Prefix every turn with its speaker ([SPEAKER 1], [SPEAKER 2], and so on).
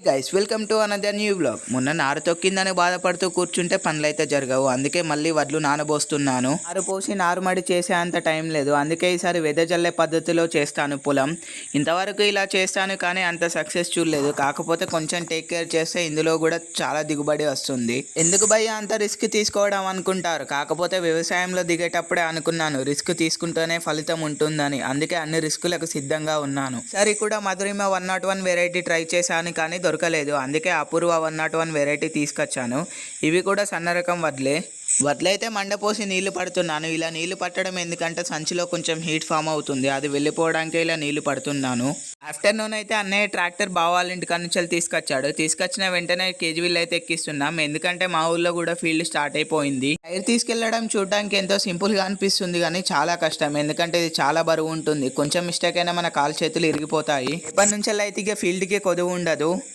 [SPEAKER 1] Guys welcome to another new blog. మొన్న నారు తొక్కిందని బాధపడుతూ కూర్చుంటే పనులైతే జరగవు. అందుకే మళ్ళీ వడ్లు నానబోస్తున్నాను. నారు పోసి నారుమడి చేసే అంత టైం లేదు. అందుకే ఈసారి వెదజల్లే పద్ధతిలో చేస్తాను పొలం. ఇంతవరకు ఇలా చేస్తాను కానీ అంత సక్సెస్ చూడలేదు. కాకపోతే కొంచెం టేక్ కేర్ చేస్తే ఇందులో కూడా చాలా దిగుబడి వస్తుంది. ఎందుకు భయ్యా అంత రిస్క్ తీసుకోవడం అనుకుంటారు. కాకపోతే వ్యవసాయంలో దిగేటప్పుడే అనుకున్నాను రిస్క్ తీసుకుంటేనే ఫలితం ఉంటుందని. అందుకే అన్ని రిస్కులకు సిద్ధంగా ఉన్నాను. సరే కూడా మధురిమ 101 వెరైటీ ట్రై చేశాను కానీ దొరకలేదు. అందుకే అపూర్వ 101 వెరైటీ తీసుకొచ్చాను. ఇవి కూడా సన్న రకం వడ్లైతే మండపోసి నీళ్లు పడుతున్నాను. ఇలా నీళ్లు పట్టడం ఎందుకంటే సంచిలో కొంచెం హీట్ ఫామ్ అవుతుంది. అది వెళ్ళిపోవడానికి ఇలా నీళ్లు పడుతున్నాను. ఆఫ్టర్నూన్ అయితే అన్నయ్య ట్రాక్టర్ బావాళ్ళ ఇంటికాడ నుంచి తీసుకొచ్చాడు. తీసుకొచ్చిన వెంటనే కేజీవీలు అయితే ఎక్కిస్తున్నాం. ఎందుకంటే మా ఊళ్ళో కూడా ఫీల్డ్ స్టార్ట్ అయిపోయింది. టైర్ తీసుకెళ్లడం చూడడానికి ఎంతో సింపుల్ గా అనిపిస్తుంది కానీ చాలా కష్టం. ఎందుకంటే ఇది చాలా బరువు ఉంటుంది. కొంచెం మిస్టేక్ అయినా మన కాలు చేతులు ఇరిగిపోతాయి. ఎప్పటి నుంచి అయితే ఇక ఫీల్డ్ కి కొదువు ఉండదు.